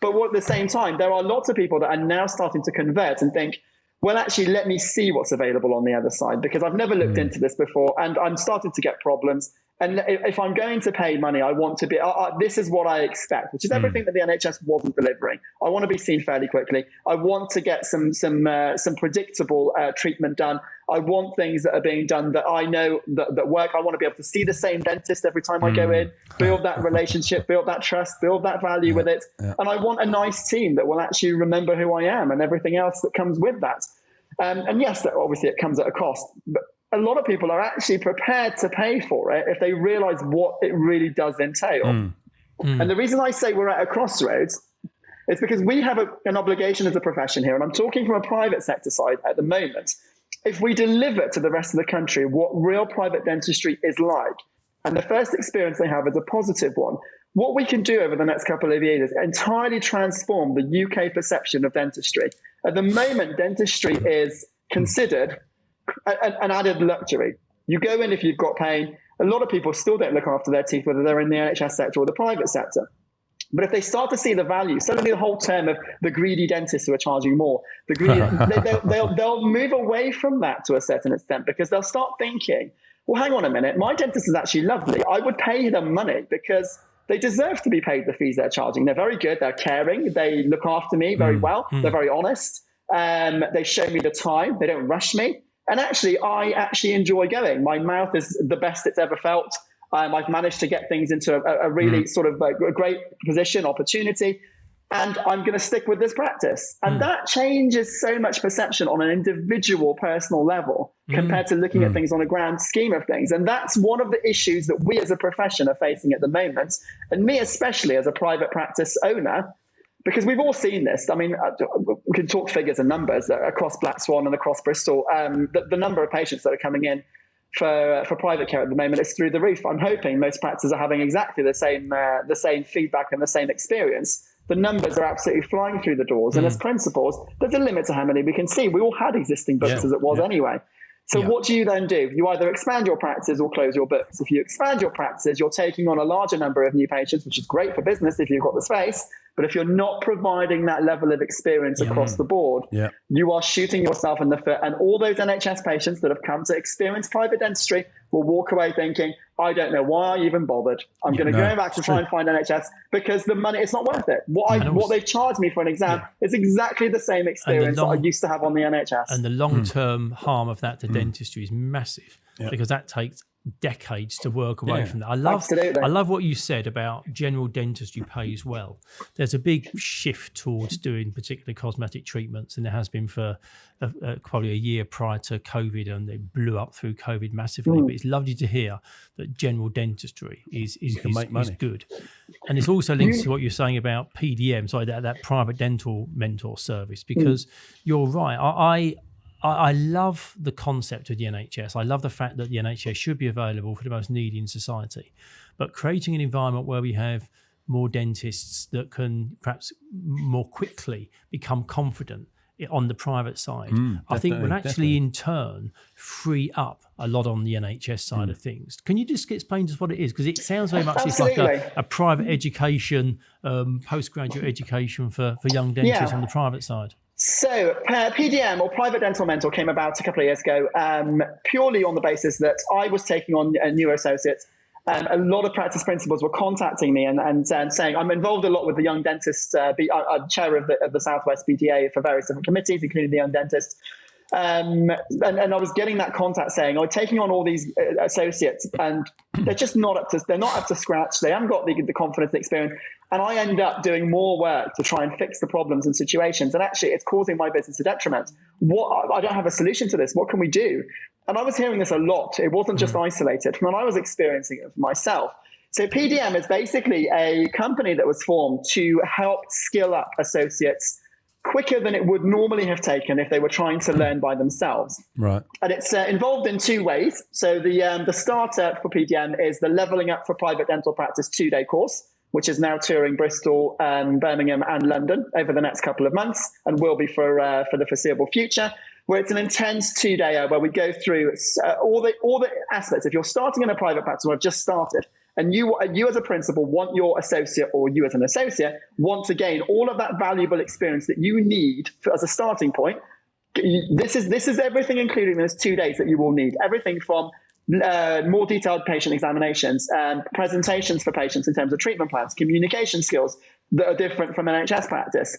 But at the same time, there are lots of people that are now starting to convert and think, well, actually, let me see what's available on the other side, because I've never looked into this before and I'm starting to get problems. And if I'm going to pay money, I want to be, this is what I expect, which is everything that the NHS wasn't delivering. I want to be seen fairly quickly. I want to get some predictable treatment done. I want things that are being done that I know that work. I want to be able to see the same dentist every time I go in, build that relationship, build that trust, build that value with it. And I want a nice team that will actually remember who I am and everything else that comes with that. And yes, obviously it comes at a cost, but a lot of people are actually prepared to pay for it if they realize what it really does entail. And the reason I say we're at a crossroads is because we have an obligation as a profession here, and I'm talking from a private sector side at the moment. If we deliver to the rest of the country what real private dentistry is like, and the first experience they have is a positive one, what we can do over the next couple of years is entirely transform the UK perception of dentistry. At the moment, dentistry is considered an added luxury. You go in if you've got pain. A lot of people still don't look after their teeth, whether they're in the NHS sector or the private sector. But if they start to see the value, suddenly the whole term of the greedy dentists who are charging more, they'll move away from that to a certain extent, because they'll start thinking, well, hang on a minute, my dentist is actually lovely. I would pay them money because they deserve to be paid the fees they're charging. They're very good. They're caring. They look after me very well. They're very honest. They show me the time. They don't rush me. And actually, I actually enjoy going. My mouth is the best it's ever felt. I've managed to get things into a really sort of a great position, opportunity, and I'm going to stick with this practice. And that changes so much perception on an individual personal level compared to looking at things on a grand scheme of things. And that's one of the issues that we as a profession are facing at the moment, and me especially as a private practice owner, because we've all seen this. I mean, we can talk figures and numbers across Black Swan and across Bristol. The number of patients that are coming in for private care at the moment is through the roof. I'm hoping most practices are having exactly the same feedback and the same experience. The numbers are absolutely flying through the doors. And as principals, there's a limit to how many we can see. We all had existing books as it was anyway. So what do you then do? You either expand your practices or close your books. If you expand your practices, you're taking on a larger number of new patients, which is great for business if you've got the space. But if you're not providing that level of experience across the board, you are shooting yourself in the foot. And all those NHS patients that have come to experience private dentistry will walk away thinking, I don't know why I even bothered. I'm going to go back to try and find NHS because the money, it's not worth it. What they've charged me for an exam is exactly the same experience that I used to have on the NHS. And the long-term harm of that to dentistry is massive because that takes decades to work away from that. I love what you said about general dentistry pays well. There's a big shift towards doing particularly cosmetic treatments, and there has been for probably a year prior to COVID, and they blew up through COVID massively. But it's lovely to hear that general dentistry is good. And it's also linked to what you're saying about PDM, that private dental mentor service, because you're right. I love the concept of the NHS. I love the fact that the NHS should be available for the most needy in society. But creating an environment where we have more dentists that can perhaps more quickly become confident on the private side, I think will actually in turn free up a lot on the NHS side of things. Can you just explain to us what it is? Because it sounds very much it's like a private education, postgraduate education for young dentists on the private side. So PDM, or Private Dental Mentor, came about a couple of years ago purely on the basis that I was taking on new associates a lot of practice principals were contacting me and saying, I'm involved a lot with the Young Dentists. I'm chair of the Southwest BDA for various different committees, including the Young Dentist. And I was getting that contact saying, I'm taking on all these associates and they're just not up to scratch. They haven't got the confidence, the experience. And I end up doing more work to try and fix the problems and situations. And actually it's causing my business a detriment. I don't have a solution to this. What can we do? And I was hearing this a lot. It wasn't just isolated. And I was experiencing it myself. So PDM is basically a company that was formed to help skill up associates quicker than it would normally have taken if they were trying to learn by themselves. Right. And it's involved in two ways. So the starter for PDM is the Leveling Up for Private Dental Practice 2-day course, which is now touring Bristol, Birmingham and London over the next couple of months and will be for the foreseeable future, where it's an intense 2-dayer where we go through all the aspects. If you're starting in a private practice or have just started, and you as a principal want your associate or you as an associate want to gain all of that valuable experience that you need as a starting point, this is everything included in those 2 days that you will need. Everything from more detailed patient examinations, presentations for patients in terms of treatment plans, communication skills that are different from NHS practice,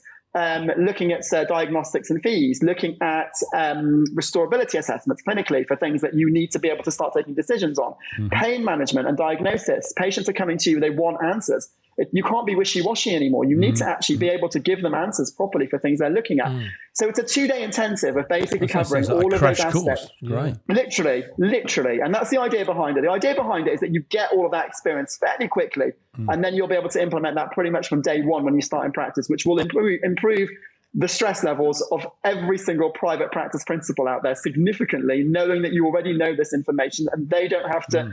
looking at diagnostics and fees, looking at restorability assessments clinically for things that you need to be able to start taking decisions on, pain management and diagnosis. Patients are coming to you, they want answers. You can't be wishy-washy anymore. You need to actually be able to give them answers properly for things they're looking at. So it's a 2-day intensive of basically covering all of those aspects. Right. Literally. And that's the idea behind it. The idea behind it is that you get all of that experience fairly quickly, and then you'll be able to implement that pretty much from day one when you start in practice, which will improve the stress levels of every single private practice principal out there significantly, knowing that you already know this information and they don't have to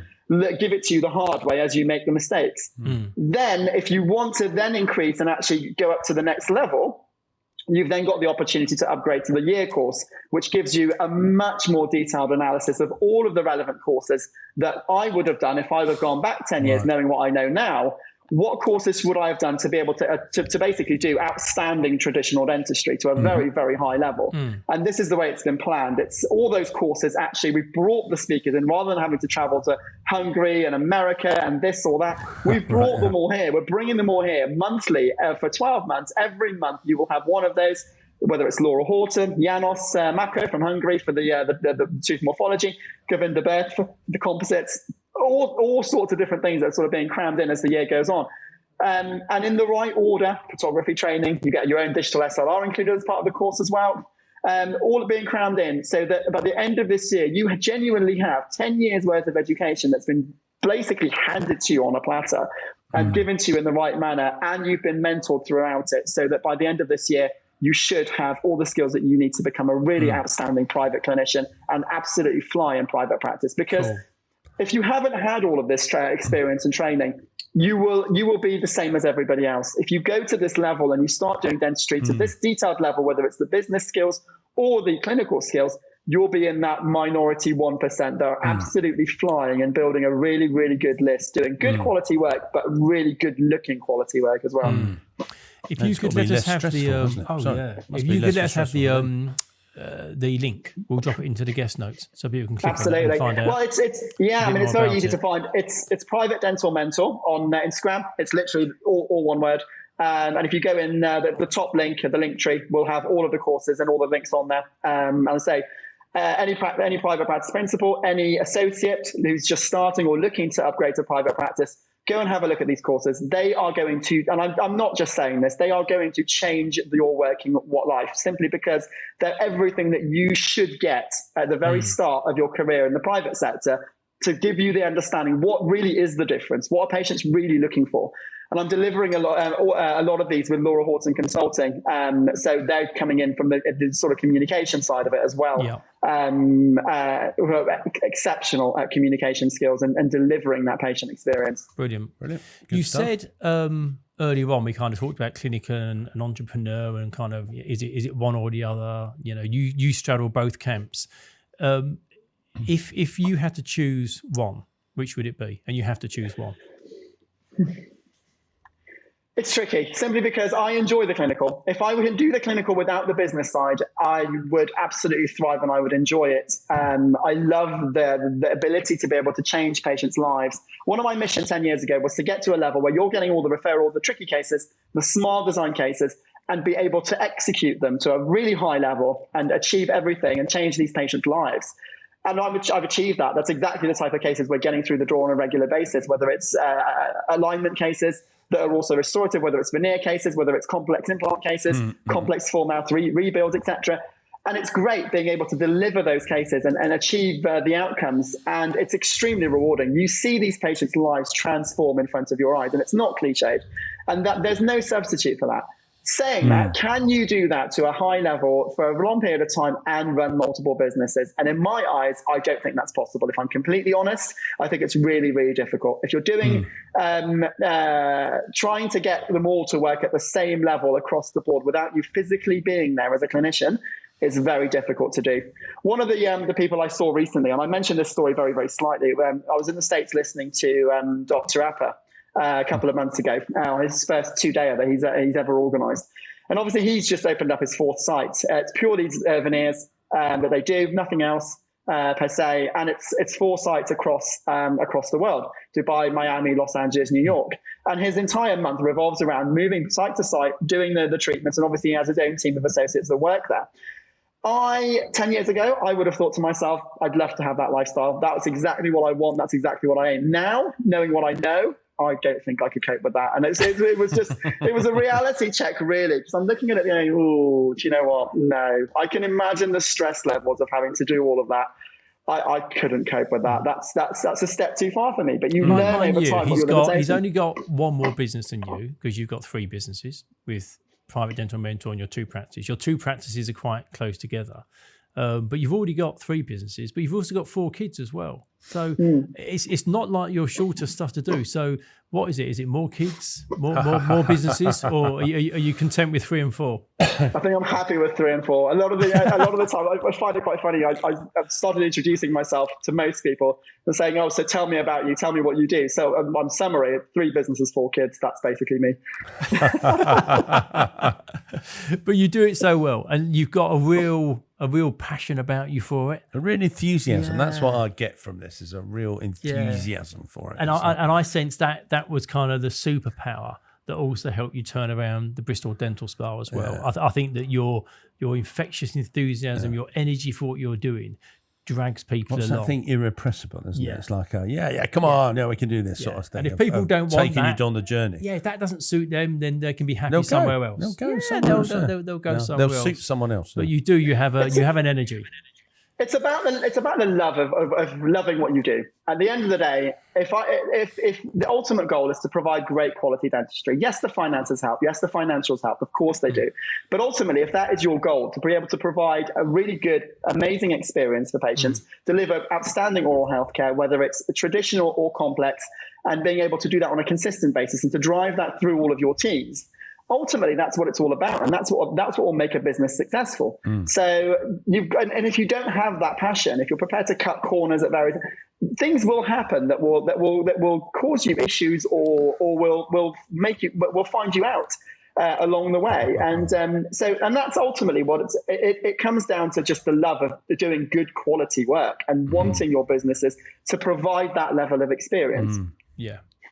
give it to you the hard way as you make the mistakes. Then if you want to then increase and actually go up to the next level, you've then got the opportunity to upgrade to the year course, which gives you a much more detailed analysis of all of the relevant courses that I would have done if I would have gone back 10 years knowing what I know now. What courses would I have done to be able to basically do outstanding traditional dentistry to a very, very high level? And this is the way it's been planned. It's all those courses. Actually, we've brought the speakers in rather than having to travel to Hungary and America and this or that. We've brought them all here. We're bringing them all here monthly for 12 months. Every month you will have one of those, whether it's Laura Horton, Janos Mako from Hungary for the tooth morphology, Govinda Bert for the composites, all sorts of different things that are sort of being crammed in as the year goes on. And in the right order, photography training, you get your own digital SLR included as part of the course as well. All being crammed in so that by the end of this year, you genuinely have 10 years worth of education that's been basically handed to you on a platter and given to you in the right manner. And you've been mentored throughout it so that by the end of this year, you should have all the skills that you need to become a really outstanding private clinician and absolutely fly in private practice. Because if you haven't had all of this experience and training, you will be the same as everybody else. If you go to this level and you start doing dentistry to this detailed level, whether it's the business skills or the clinical skills, you'll be in that minority 1% that are absolutely flying and building a really, really good list, doing good quality work, but really good looking quality work as well. If you could let us have the link, we'll drop it into the guest notes so people can click on it and find out. Well, it's very easy to find. It's Private Dental Mentor on Instagram. It's literally all one word. And if you go in the top link, the link tree, will have all of the courses and all the links on there. And I say, any private practice principal, any associate who's just starting or looking to upgrade to private practice, go and have a look at these courses. They are going to, and I'm not just saying this, they are going to change your working life simply because they're everything that you should get at the very start of your career in the private sector to give you the understanding what really is the difference, what are patients really looking for. And I'm delivering a lot of these with Laura Horton Consulting. So they're coming in from the sort of communication side of it as well. Yeah. Exceptional at communication skills and delivering that patient experience. Brilliant. Good you stuff. said earlier on, we kind of talked about clinic and entrepreneur and kind of, is it one or the other? You know, you straddle both camps. If you had to choose one, which would it be? And you have to choose one. It's tricky, simply because I enjoy the clinical. If I would do the clinical without the business side, I would absolutely thrive and I would enjoy it. I love the ability to be able to change patients' lives. One of my missions 10 years ago was to get to a level where you're getting all the referral, the tricky cases, the smart design cases, and be able to execute them to a really high level and achieve everything and change these patients' lives. And I've achieved that. That's exactly the type of cases we're getting through the door on a regular basis, whether it's alignment cases that are also restorative, whether it's veneer cases, whether it's complex implant cases, complex full mouth rebuilds, etc. And it's great being able to deliver those cases and achieve the outcomes. And it's extremely rewarding. You see these patients' lives transform in front of your eyes, and it's not cliched. And that there's no substitute for that. Saying that, can you do that to a high level for a long period of time and run multiple businesses? And in my eyes, I don't think that's possible. If I'm completely honest, I think it's really, really difficult. If you're doing, trying to get them all to work at the same level across the board without you physically being there as a clinician, is very difficult to do. One of the people I saw recently, and I mentioned this story very, very slightly, when I was in the States listening to Dr. Appa, a couple of months ago, his first 2-day that he's ever organised. And obviously he's just opened up his 4th site. It's purely veneers that they do, nothing else per se. And it's 4 sites across the world: Dubai, Miami, Los Angeles, New York. And his entire month revolves around moving site to site, doing the treatments. And obviously he has his own team of associates that work there. 10 years ago, I would have thought to myself, I'd love to have that lifestyle. That's exactly what I want. That's exactly what I aim. Now, knowing what I know, I don't think I could cope with that. And it was a reality check, really, because I'm looking at it going, oh, do you know what? No, I can imagine the stress levels of having to do all of that. I couldn't cope with that. That's a step too far for me. But you learn over time what your limitations. He's only got one more business than you, because you've got 3 businesses with Private Dental Mentor and your 2 practices. Your 2 practices are quite close together. But you've already got 3 businesses, but you've also got 4 kids as well. So it's not like you're short of stuff to do. So what is it? Is it more kids, more businesses, or are you content with 3 and 4? I think I'm happy with 3 and 4. A lot of the time, I find it quite funny. I've started introducing myself to most people and saying, "Oh, so tell me about you. Tell me what you do." So on summary, 3 businesses, 4 kids. That's basically me. But you do it so well, and you've got a real passion about you for it. A real enthusiasm. Yeah. That's what I get from this, is a real enthusiasm for it. And I sense that was kind of the superpower that also helped you turn around the Bristol Dental Spa as well. Yeah. I think that your infectious enthusiasm, your energy for what you're doing, drags people along. What's that thing? Irrepressible, isn't it? It's like, come on, we can do this sort of thing. And if people don't want taking you on the journey, if that doesn't suit them, then they can be happy somewhere else. They'll go somewhere else. They'll go somewhere else. They'll suit someone else. But you have an energy. It's about the love of loving what you do. At the end of the day, if the ultimate goal is to provide great quality dentistry, yes, the finances help, yes, the financials help, of course they do. But ultimately, if that is your goal, to be able to provide a really good, amazing experience for patients, deliver outstanding oral health care, whether it's traditional or complex, and being able to do that on a consistent basis and to drive that through all of your teams, ultimately, that's what it's all about, and that's what will make a business successful. So and if you don't have that passion, if you're prepared to cut corners at various things, will happen that will cause you issues, or will find you out along the way. And that's ultimately what it comes down to, just the love of doing good quality work and wanting your businesses to provide that level of experience.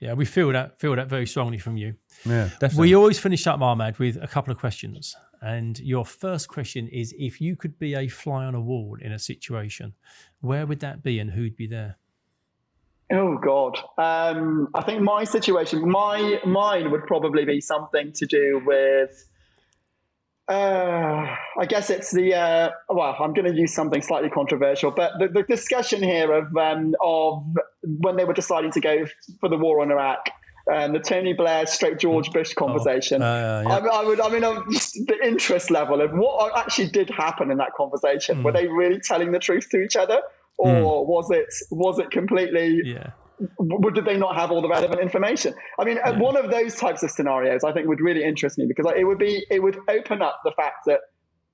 Yeah, we feel that very strongly from you. Yeah, definitely. We always finish up, Ahmad, with a couple of questions. And your first question is, if you could be a fly on a wall in a situation, where would that be and who'd be there? Oh, God. I think my situation, mine would probably be something to do with, I guess it's I'm going to use something slightly controversial, but the discussion here of when they were deciding to go for the war on Iraq, the Tony Blair straight George Bush conversation. The interest level of what actually did happen in that conversation. Were they really telling the truth to each other, or was it completely? Yeah. Did they not have all the relevant information? I mean, one of those types of scenarios I think would really interest me, because it would open up the fact that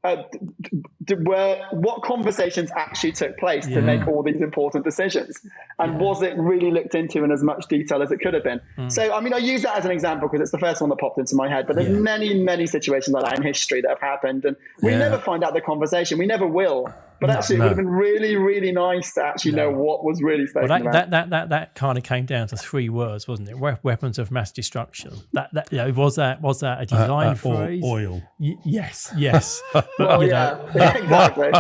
what conversations actually took place to make all these important decisions, and was it really looked into in as much detail as it could have been? So, I mean, I use that as an example because it's the first one that popped into my head, but there's many situations like that in history that have happened, and we never find out the conversation. We never will. But actually, it would have been really, really nice to actually know what was really spoken about. That kind of came down to 3 words, wasn't it? Weapons of mass destruction. Was that a design phrase? Oil. Yes. Well, exactly.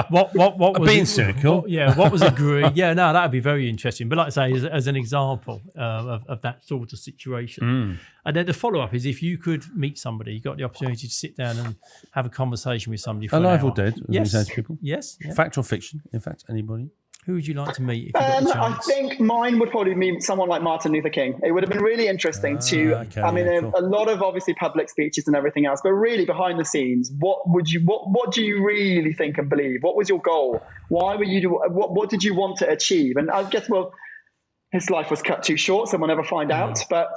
What was being cynical? What was agreed? That would be very interesting. But like I say, as an example of that sort of situation. And then the follow-up is if you could meet somebody, you got the opportunity to sit down and have a conversation with somebody for alive an hour. or dead, as we say to people. Yes. Yeah. Fact or fiction, in fact, anybody? Who would you like to meet if you got the I chance? think mine would probably be someone like Martin Luther King. It would have been really interesting cool. A lot of obviously public speeches and everything else, but really behind the scenes, what do you really think and believe? What was your goal? Why were you what did you want to achieve? And I guess, his life was cut too short, so we'll never find out. But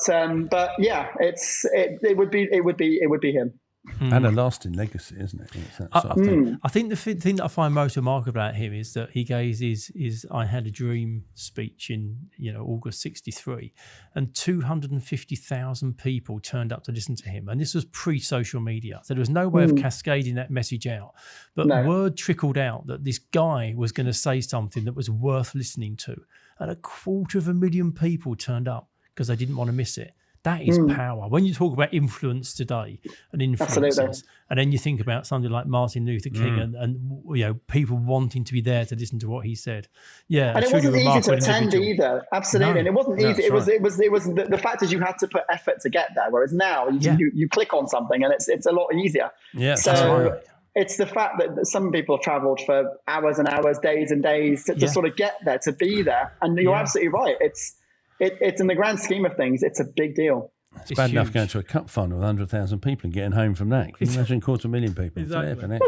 yeah, it would be him. And a lasting legacy, isn't it? It's that sort of thing. I think the thing that I find most remarkable about him is that he gave his "I Had a Dream" speech in August '63, and 250,000 people turned up to listen to him. And this was pre-social media, so there was no way of cascading that message out. But word trickled out that this guy was going to say something that was worth listening to, and 250,000 people turned up because they didn't want to miss it. That is power. When you talk about influence today and influencers, and then you think about something like Martin Luther King and people wanting to be there to listen to what he said. Yeah, and it wasn't easy to attend either. Absolutely, and it wasn't easy. It was the fact is you had to put effort to get there, whereas now you click on something and it's a lot easier. Yeah, so. It's the fact that some people have travelled for hours and hours, days and days to sort of get there, to be there. And you're absolutely right. It's in the grand scheme of things, it's a big deal. It's bad enough going to a cup final with 100,000 people and getting home from that. Can you imagine 250,000 people? Exactly.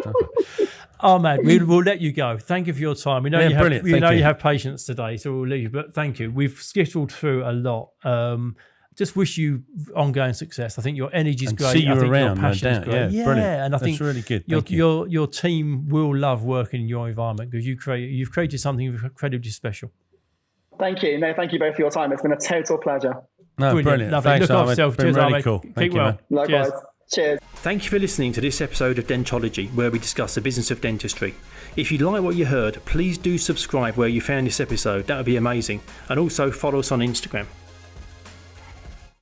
Ahmad, we'll let you go. Thank you for your time. We know you have patience today, so we'll leave you. But thank you. We've skittled through a lot. Just wish you ongoing success. I think your energy is great. See you I think around, your passion is great. Yeah, brilliant. And I think that's really good. Your team will love working in your environment because you've created something incredibly special. Thank you. No, thank you both for your time. It's been a total pleasure. No, brilliant. Lovely. Thanks, Look after yourself. Cheers, really Ahmed. cool. Keep well. Man. Likewise. Cheers. Thank you for listening to this episode of Dentology, where we discuss the business of dentistry. If you like what you heard, please do subscribe where you found this episode. That would be amazing. And also follow us on Instagram.